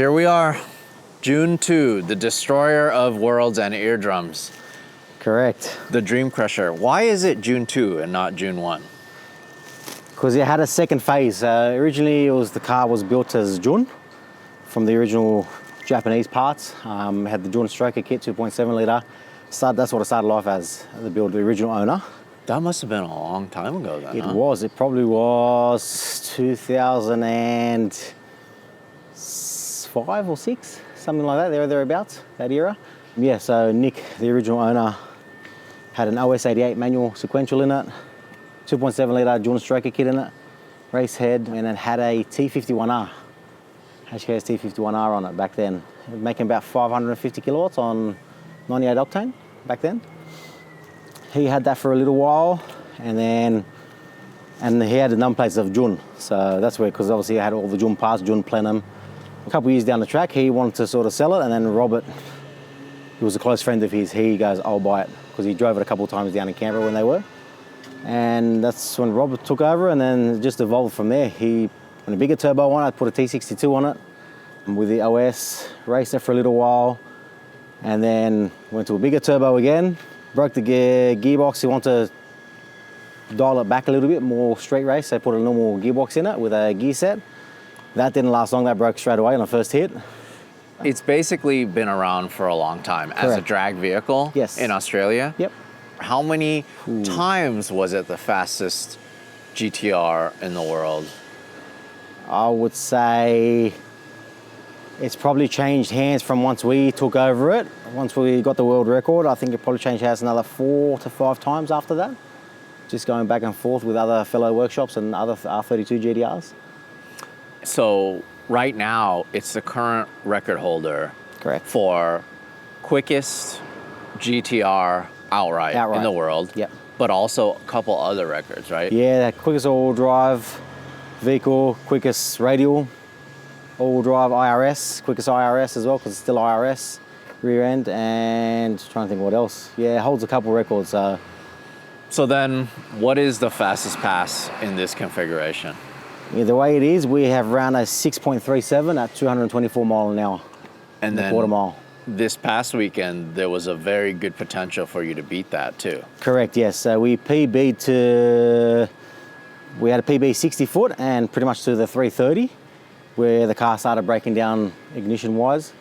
here we are. JUN 2, the destroyer of worlds and eardrums. Correct. The Dream Crusher. Why is it JUN 2 and not JUN 1? Because it had a second phase. Originally, the car was built as JUN from the original Japanese parts. It had the JUN stroker kit, 2.7 litre. That's what it started off as, the build, the original owner. That must have been a long time ago then, It was. It probably was 2005 or 6, something like that, thereabouts, that era. Yeah, so Nick, the original owner, had an OS88 manual sequential in it, 2.7 litre JUN stroker kit in it, race head, and it had a T51R, HKS T51R on it back then. Making about 550 kilowatts on 98 octane back then. He had that for a little while, and he had the numberplates of JUN. So that's where, because obviously I had all the JUN parts, JUN plenum. A couple of years down the track, he wanted to sort of sell it, and then Robert, who was a close friend of his, he goes, I'll buy it, because he drove it a couple of times down in Canberra when they were. And that's when Robert took over, and then it just evolved from there. He put a bigger turbo on it, I put a T62 on it with the OS, raced it for a little while, and then went to a bigger turbo again, broke the gearbox. He wanted to dial it back a little bit, more straight race, so put a normal gearbox in it with a gear set. That didn't last long, that broke straight away on the first hit. It's basically been around for a long time as a drag vehicle in Australia. Yep. How many times was it the fastest GTR in the world? I would say it's probably changed hands from once we took over it. Once we got the world record, I think it probably changed hands another 4 to 5 times after that. Just going back and forth with other fellow workshops and other R32 GTRs. So right now, it's the current record holder for quickest GTR outright in the world, but also a couple other records, right? Yeah, quickest all-wheel drive vehicle, quickest radial, all-wheel drive IRS, quickest IRS as well, because it's still IRS, rear end, and trying to think what else. Yeah, it holds a couple records. So then, what is the fastest pass in this configuration? Yeah, the way it is, we have ran a 6.37 at 224 mile an hour. And then quarter mile. This past weekend, there was a very good potential for you to beat that too. Correct, yes. So we PB'd we had a PB 60 foot and pretty much to the 330, where the car started breaking down ignition wise.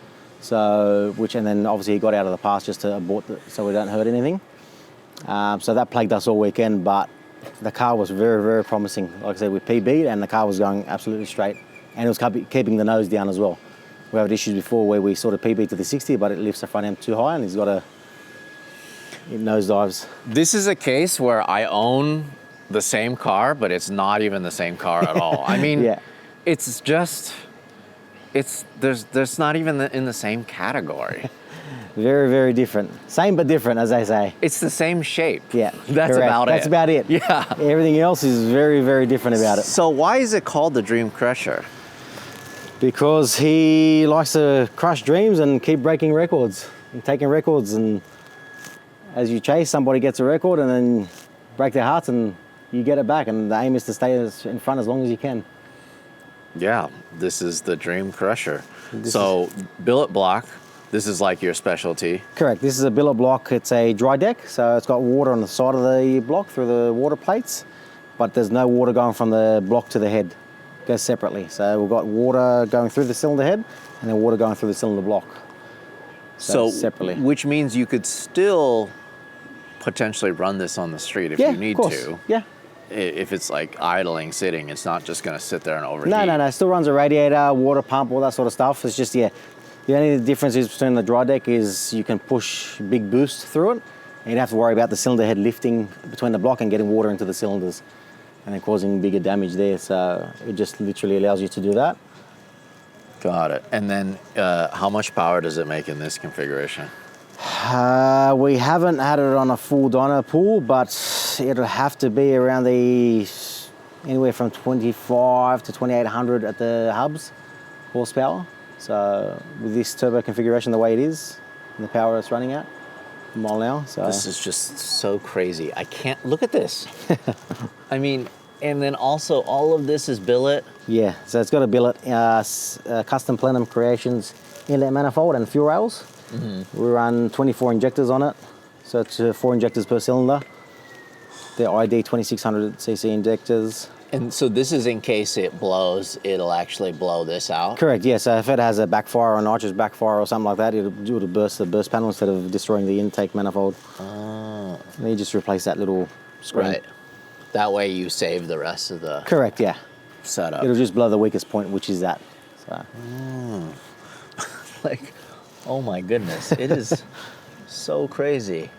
So, and then obviously he got out of the pass just to abort so we don't hurt anything. So that plagued us all weekend, but the car was very, very promising. Like I said, we PB'd and the car was going absolutely straight, and it was keeping the nose down as well. We had issues before where we sort of PB'd to the 60, but it lifts the front end too high and he's got nose dives. This is a case where I own the same car, but it's not even the same car at all. I mean, it's just, there's not even in the same category. Very, very different. Same but different, as they say. It's the same shape. Yeah, that's about it. That's about it. Yeah. Everything else is very, very different about it. So why is it called the Dream Crusher? Because he likes to crush dreams and keep breaking records and taking records. And as you chase, somebody gets a record and then break their hearts and you get it back. And the aim is to stay in front as long as you can. Yeah, this is the Dream Crusher. So billet block. This is like your specialty. Correct. This is a billet block. It's a dry deck, so it's got water on the side of the block through the water plates, but there's no water going from the block to the head. It goes separately. So we've got water going through the cylinder head and then water going through the cylinder block. So separately. Which means you could still potentially run this on the street if you need to. Yeah. If it's like idling, sitting, it's not just going to sit there and overheat. No. It still runs a radiator, water pump, all that sort of stuff. It's just, the only difference is between the dry deck is you can push big boost through it, and you don't have to worry about the cylinder head lifting between the block and getting water into the cylinders and then causing bigger damage there. So it just literally allows you to do that. Got it. And then how much power does it make in this configuration? We haven't had it on a full dyno pool, but it'll have to be around anywhere from 25 to 2800 at the hubs horsepower. So with this turbo configuration the way it is, and the power it's running at, a mile an hour. So this is just so crazy. I can't look at this. I mean, And then also all of this is billet? Yeah, so it's got a billet, custom plenum creations, inlet manifold and fuel rails. We run 24 injectors on it, so it's 4 injectors per cylinder. They're ID 2600cc injectors. And so this is in case it blows, it'll actually blow this out? Correct, yeah. So if it has a backfire or nitrous backfire or something like that, it'll burst the burst panel instead of destroying the intake manifold. And then you just replace that little screen. Right. That way you save the rest of the Correct, yeah. setup. It'll just blow the weakest point, which is that. So. Like, oh my goodness, it is so crazy.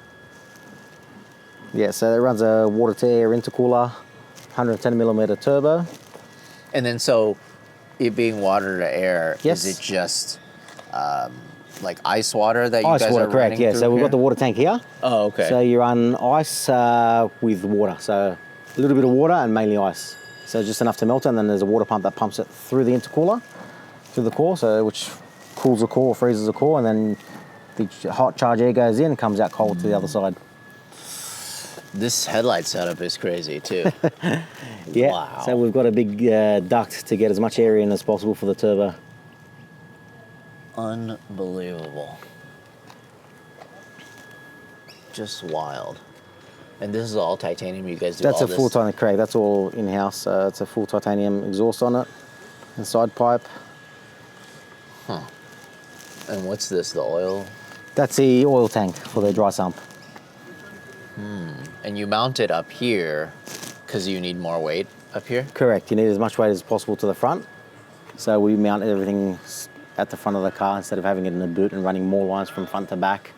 Yeah, so it runs a water-to-air intercooler, 110 millimeter turbo. And then so it being water to air, Yes. is it just like ice water that you Ice guys water, are correct, running yeah. through So we've here? got the water tank here. Oh, okay. So you run ice with water. So a little bit of water and mainly ice. So just enough to melt it, and then there's a water pump that pumps it through the intercooler, through the core, so which cools the core, freezes the core, and then the hot charge air goes in and comes out cold to the other side. This headlight setup is crazy too. Yeah, Wow. so we've got a big duct to get as much air in as possible for the turbo. Unbelievable. Just wild. And this is all titanium, you guys do That's all a this? full titanium, correct, that's all in-house. It's a full titanium exhaust on it, and side pipe. And what's this, the oil? That's the oil tank for the dry sump. And you mount it up here because you need more weight up here? Correct, you need as much weight as possible to the front. So we mount everything at the front of the car instead of having it in the boot and running more lines from front to back.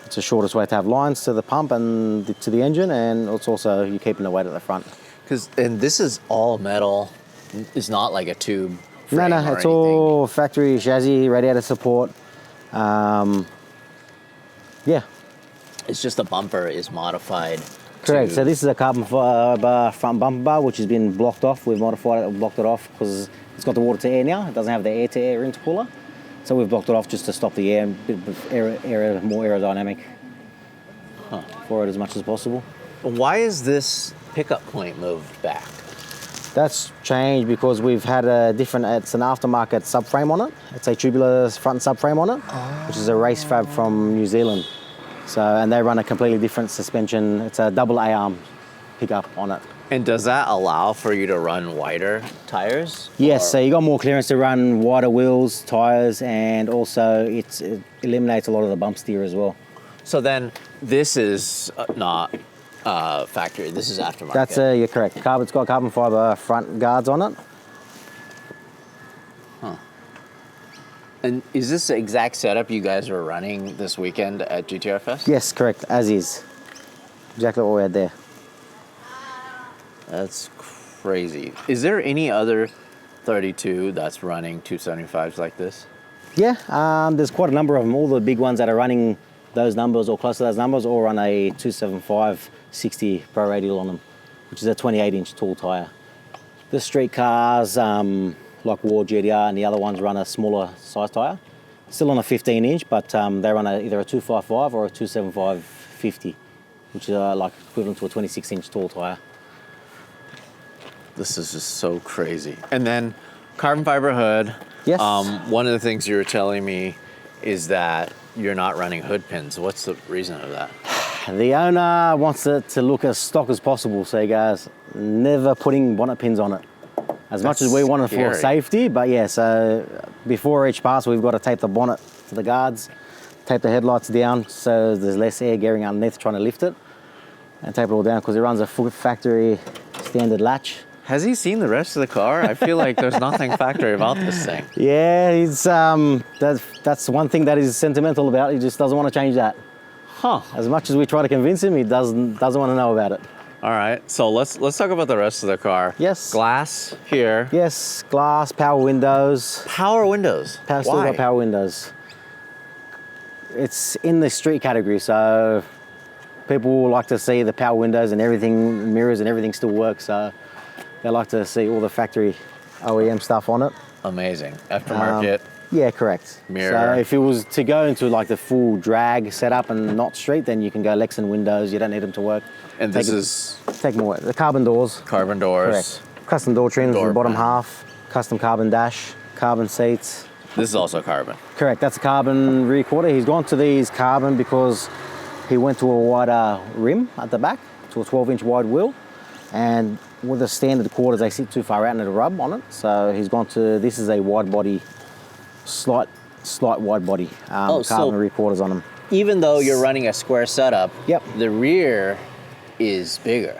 It's the shortest way to have lines to the pump and to the engine, and it's also you're keeping the weight at the front. And this is all metal. It's not like a tube frame No, or it's anything. all factory chassis, radiator support. Yeah. It's just the bumper is modified. Correct. to- So this is a carbon fiber front bumper bar, which has been blocked off. We've modified it and blocked it off because it's got the water to air now. It doesn't have the air to air intercooler. So we've blocked it off just to stop the air, a bit of more aerodynamic for it as much as possible. Why is this pickup point moved back? That's changed because we've had a different, it's an aftermarket subframe on it. It's a tubular front subframe on it, which is a race fab from New Zealand. So, and they run a completely different suspension. It's a double A-arm pickup on it. And does that allow for you to run wider tires? Yes, so you got more clearance to run wider wheels, tires, and also it eliminates a lot of the bump steer as well. So then this is not factory, this is aftermarket. That's you're correct. It's got carbon fiber front guards on it. And is this the exact setup you guys were running this weekend at GTR Fest? Yes, correct, as is. Exactly what we had there. That's crazy. Is there any other 32 that's running 275s like this? Yeah, there's quite a number of them. All the big ones that are running those numbers or close to those numbers all run a 275 60 Pro Radial on them, which is a 28-inch tall tyre. The street cars, like War GTR and the other ones run a smaller size tyre. Still on a 15-inch, but they run either a 255 or a 275 50, which is like equivalent to a 26-inch tall tyre. This is just so crazy. And then carbon fiber hood. Yes. One of the things you were telling me is that you're not running hood pins. What's the reason of that? The owner wants it to look as stock as possible, so he goes, never putting bonnet pins on it. As much as we want it for safety, but yeah, so before each pass, we've got to tape the bonnet to the guards, tape the headlights down so there's less air getting underneath trying to lift it, and tape it all down because it runs a full factory standard latch. Has he seen the rest of the car? I feel like there's nothing factory about this thing. Yeah, he's that's one thing that he's sentimental about. He just doesn't want to change that. As much as we try to convince him, he doesn't want to know about it. All right, so let's talk about the rest of the car. Yes. Glass here. Yes, glass, power windows. Power windows. Still got power windows. It's in the street category, so people like to see the power windows and everything, mirrors and everything still works. So they like to see all the factory OEM stuff on it. Amazing. Aftermarket. Yeah, correct. Mirror. So if it was to go into like the full drag setup and not street, then you can go Lexan windows. You don't need them to work. And this is take more. The carbon doors. Carbon doors. Correct. Custom door trims in the bottom half. Custom carbon dash. Carbon seats. This is also carbon. Correct. That's a carbon rear quarter. He's gone to these carbon because he went to a wider rim at the back, to a 12-inch wide wheel, and with the standard quarters, they sit too far out and it'll rub on it. So he's gone to, this is a wide body, slight wide body, carbon rear quarters on them. Even though you're running a square setup, yep, the rear is bigger.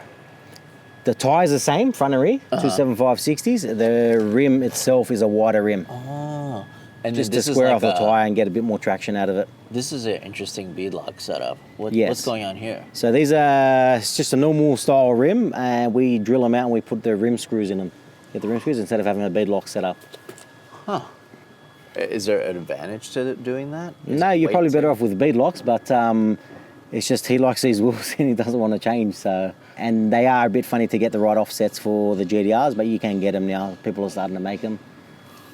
The tyre's the same, front and rear, 275/60s. The rim itself is a wider rim. Oh. And just to square off the tyre and get a bit more traction out of it. This is an interesting beadlock setup. What's going on here? So these are, it's just a normal style rim, and we drill them out and we put the rim screws in them. Get the rim screws instead of having a beadlock set up. Huh. Is there an advantage to doing that? No, you're probably better off with beadlocks, but it's just he likes these wheels and he doesn't want to change. So, and they are a bit funny to get the right offsets for the GTRs, but you can get them now. People are starting to make them.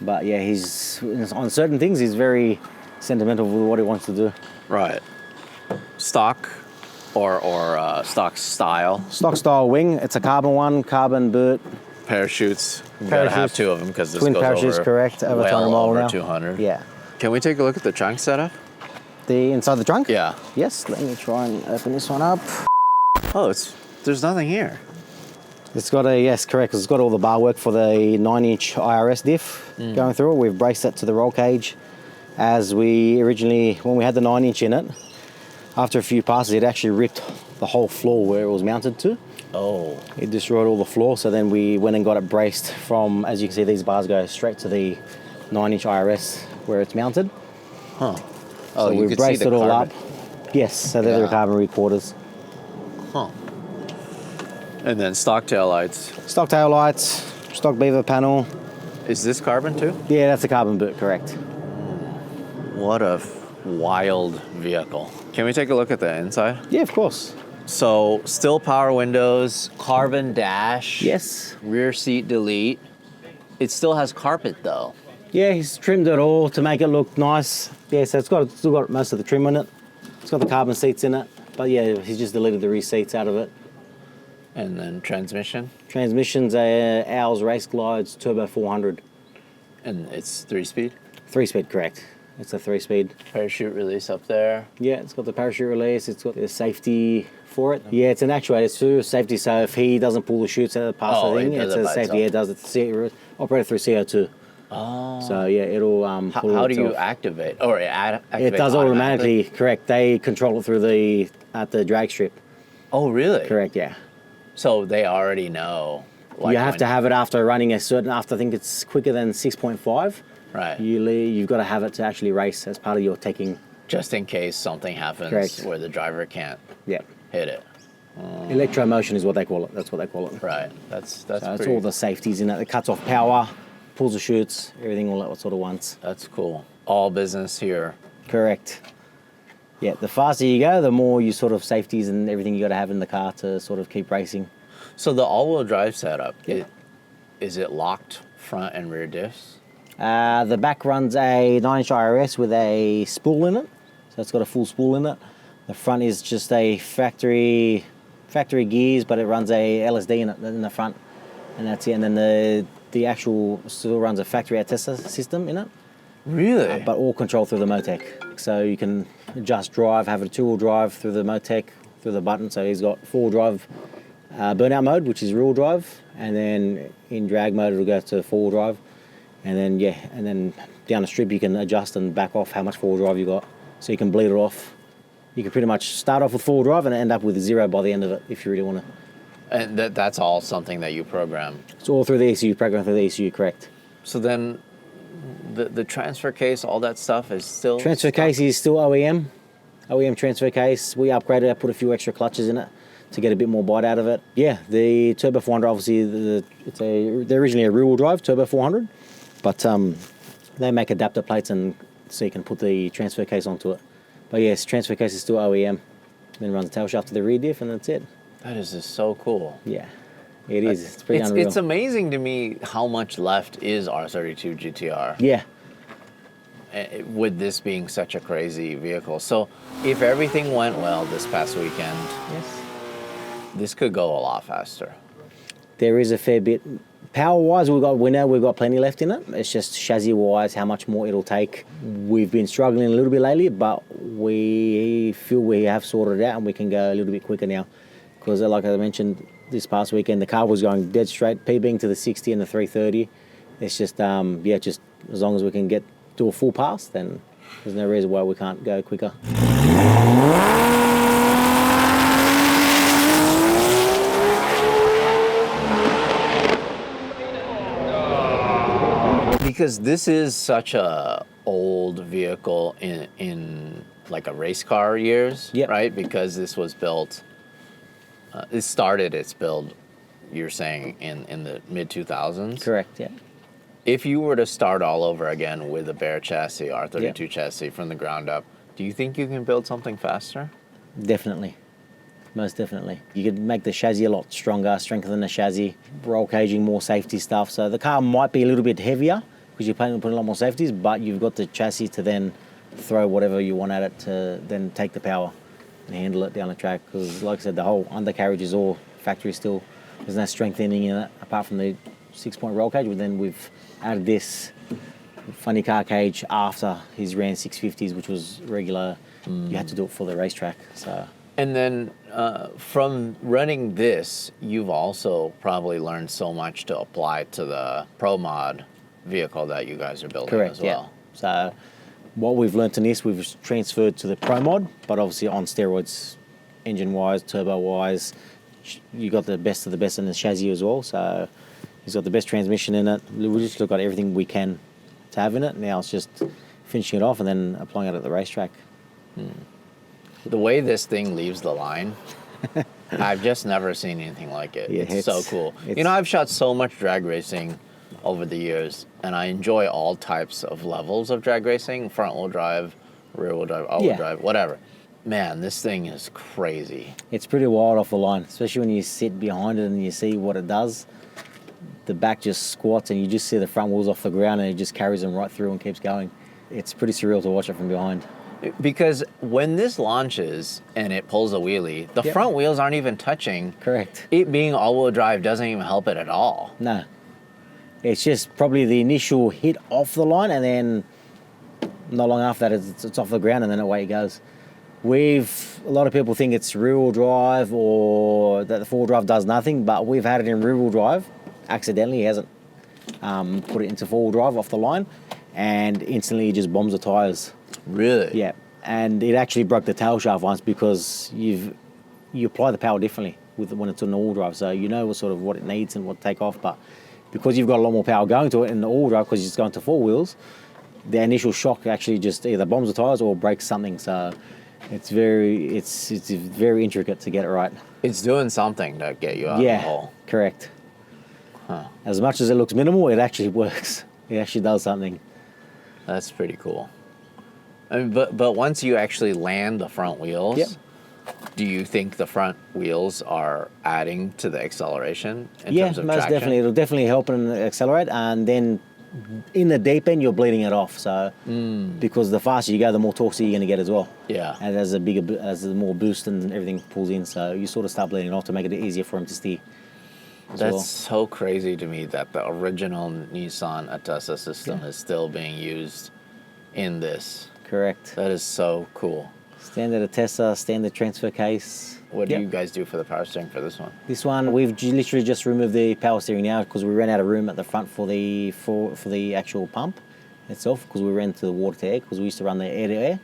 But yeah, he's on certain things. He's very sentimental with what he wants to do. Right. Stock or stock style. Stock style wing. It's a carbon one, carbon boot. Parachutes. You gotta have two of them because this twin goes parachutes, over correct. Over 200 mile over now. 200. Yeah. Can we take a look at the trunk setup? The inside the trunk? Yeah. Yes. Let me try and open this one up. Oh, there's nothing here. It's got yes, correct, 'cause it's got all the bar work for the 9-inch IRS diff going through it. We've braced that to the roll cage. As we originally, when we had the 9-inch in it, after a few passes, it actually ripped the whole floor where it was mounted to. Oh. It destroyed all the floor, so then we went and got it braced from, as you can see, these bars go straight to the 9-inch IRS where it's mounted. Huh. So we braced it all up. Yes, so they're the carbon rear quarters. Huh. And then stock tail lights. Stock tail lights, stock beaver panel. Is this carbon too? Yeah, that's a carbon boot, correct. What a wild vehicle. Can we take a look at the inside? Yeah, of course. So, still power windows, carbon dash. Yes. Rear seat delete. It still has carpet though. Yeah, he's trimmed it all to make it look nice. Yeah, so it's still got most of the trim in it. It's got the carbon seats in it. But yeah, he's just deleted the rear seats out of it. And then transmission? Transmission's a Owls Race Glides Turbo 400. And it's 3-speed? 3-speed, correct. It's a 3-speed. Parachute release up there. Yeah, it's got the parachute release. It's got the safety for it. Yeah, it's an actuator too, safety. So if he doesn't pull the chutes out of the past the thing, it's a safety. Yeah, it does it. Operated through CO2. Oh. So yeah, it'll pull how do you activate? Or activate it does automatically. Correct. They control it through at the drag strip. Oh, really? Correct. Yeah. So they already know. Like you have to have it after running a certain. After I think it's quicker than 6.5. Right. You've got to have it to actually race as part of your taking. Just in case something happens where the driver can't hit it. Electromotion is what they call it. That's what they call it. Right. That's it's all the safeties in it. It cuts off power, pulls the chutes, everything all that sort of once. That's cool. All business here. Correct. Yeah, the faster you go, the more you sort of safeties and everything you got to have in the car to sort of keep racing. So the all-wheel drive setup, is it locked front and rear diffs? The back runs a 9-inch IRS with a spool in it, so it's got a full spool in it. The front is just a factory gears, but it runs a LSD in the front, and that's it. And then the actual still runs a factory Atessa system in it. Really? But all controlled through the Motec. So you can adjust drive, have a 2-wheel drive through the Motec, through the button. So he's got 4-wheel drive burnout mode, which is rear-wheel drive, and then in drag mode it'll go to 4-wheel drive. And then down the strip you can adjust and back off how much 4-wheel drive you got. So you can bleed it off. You can pretty much start off with 4-wheel drive and end up with 0 by the end of it if you really want to. And that's all something that you program? It's all through the ECU, programmed through the ECU, correct. So then the transfer case, all that stuff is still... Transfer case is still OEM transfer case. We upgraded it, put a few extra clutches in it to get a bit more bite out of it. Yeah, the Turbo 400, obviously, they're originally a rear-wheel drive, Turbo 400, but they make adapter plates and so you can put the transfer case onto it. But yes, transfer case is still OEM. Then runs the tail shaft to the rear diff and that's it. That is just so cool. Yeah, it is. It's pretty unreal. It's amazing to me how much left is R32 GTR. Yeah. with this being such a crazy vehicle. So if everything went well this past weekend, Yes. this could go a lot faster. There is a fair bit. Power-wise, we know we've got plenty left in it. It's just chassis-wise, how much more it'll take. We've been struggling a little bit lately, but we feel we have sorted it out and we can go a little bit quicker now. Because like I mentioned, this past weekend, the car was going dead straight, PBing to the 60 and the 330. It's just, just as long as we can do a full pass, then there's no reason why we can't go quicker. Because this is such a old vehicle in like a race car years, right? Because this was built, it started its build, you're saying, in the mid-2000s? Correct, yeah. If you were to start all over again with a bare chassis, R32 chassis from the ground up, do you think you can build something faster? Definitely. Most definitely. You could make the chassis a lot stronger, strengthen the chassis, roll caging, more safety stuff. So the car might be a little bit heavier because you're planning to put a lot more safeties, but you've got the chassis to then throw whatever you want at it to then take the power and handle it down the track. Because like I said, the whole undercarriage is all factory still. There's no strengthening in it apart from the 6-point roll cage, but then we've added this funny car cage after his ran 650s, which was regular. You had to do it for the racetrack. So. And then from running this, you've also probably learned so much to apply to the Pro Mod vehicle that you guys are building as well. Yeah. So what we've learned in this, we've transferred to the Pro Mod, but obviously on steroids, engine-wise, turbo-wise. You got the best of the best in the chassis as well. So he's got the best transmission in it. We just got everything we can to have in it. Now it's just finishing it off and then applying it at the racetrack. The way this thing leaves the line, I've just never seen anything like it. Yeah, it's so cool. You know, I've shot so much drag racing over the years, and I enjoy all types of levels of drag racing, front-wheel drive, rear-wheel drive, all-wheel drive, whatever. Man, this thing is crazy. It's pretty wild off the line, especially when you sit behind it and you see what it does. The back just squats and you just see the front wheels off the ground and it just carries them right through and keeps going. It's pretty surreal to watch it from behind. Because when this launches and it pulls a wheelie, the front wheels aren't even touching. Correct. It being all-wheel drive doesn't even help it at all. No. It's just probably the initial hit off the line and then not long after that it's off the ground and then away it goes. A lot of people think it's rear-wheel drive or that the four-wheel drive does nothing, but we've had it in rear-wheel drive. Accidentally, he hasn't put it into four-wheel drive off the line and instantly he just bombs the tyres. Really? Yeah. And it actually broke the tail shaft once because you apply the power differently when it's on the all drive. So you know what it needs and what to take off. But because you've got a lot more power going to it in the all drive because it's going to four wheels, the initial shock actually just either bombs the tyres or breaks something. So it's very intricate to get it right. It's doing something to get you out of the hole. Yeah, correct. Huh. As much as it looks minimal, it actually works. It actually does something. That's pretty cool. I mean, but once you actually land the front wheels, do you think the front wheels are adding to the acceleration in terms of most traction? Definitely. It'll definitely help and accelerate. And then in the deep end, you're bleeding it off. So because the faster you go, the more torque you're going to get as well. Yeah. And as the more boost and everything pulls in, so you sort of start bleeding it off to make it easier for him to steer. That's so crazy to me that the original Nissan Atessa system is still being used in this. Correct. That is so cool. Standard Atessa, standard transfer case. What do you guys do for the power steering for this one? This one, we've literally just removed the power steering now because we ran out of room at the front for the actual pump itself because we ran to the water to air because we used to run the air to air.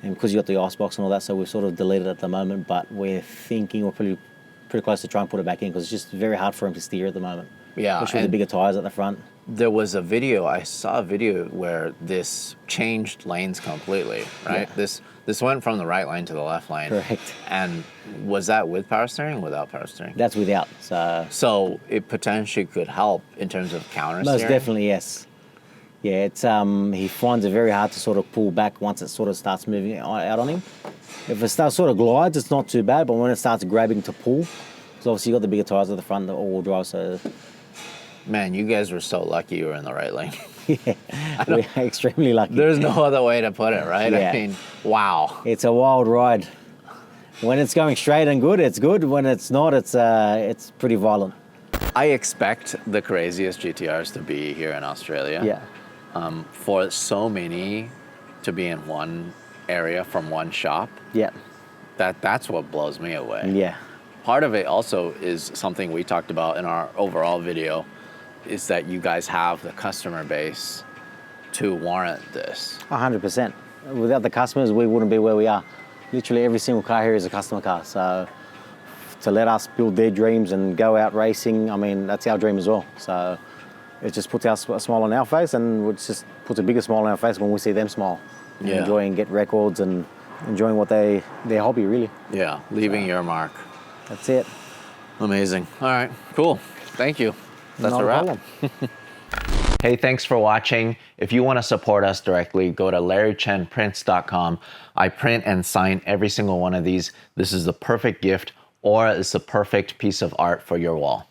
And because you got the icebox and all that, so we've sort of deleted it at the moment, but we're thinking we're pretty close to try and put it back in because it's just very hard for him to steer at the moment. Yeah. Especially with the bigger tyres at the front. There was I saw a video where this changed lanes completely, right? Yeah. This went from the right lane to the left lane. Correct. And was that with power steering or without power steering? That's without. So it potentially could help in terms of counter steering? Most definitely, yes. Yeah, it's he finds it very hard to sort of pull back once it sort of starts moving out on him. If it starts sort of glides, it's not too bad, but when it starts grabbing to pull, because obviously you got the bigger tyres at the front, the all-wheel drive, so... Man, you guys were so lucky you were in the right lane. Yeah, we're extremely lucky. There's no other way to put it, right? Yeah. I mean, wow. It's a wild ride. When it's going straight and good, it's good. When it's not, it's pretty violent. I expect the craziest GTRs to be here in Australia. Yeah. For so many to be in one area from one shop. Yeah. That's what blows me away. Yeah. Part of it also is something we talked about in our overall video, is that you guys have the customer base to warrant this. 100%. Without the customers, we wouldn't be where we are. Literally every single car here is a customer car. So to let us build their dreams and go out racing, I mean, that's our dream as well. So it just puts a smile on our face, and it just puts a bigger smile on our face when we see them smile. Yeah. Enjoy and get records and enjoying what their hobby, really. Yeah, leaving your mark. That's it. Amazing. All right, cool. Thank you. That's Not a wrap. Hey, thanks for watching. If you want to support us directly, go to larrychenprints.com. I print and sign every single one of these. This is the perfect gift, or it's the perfect piece of art for your wall.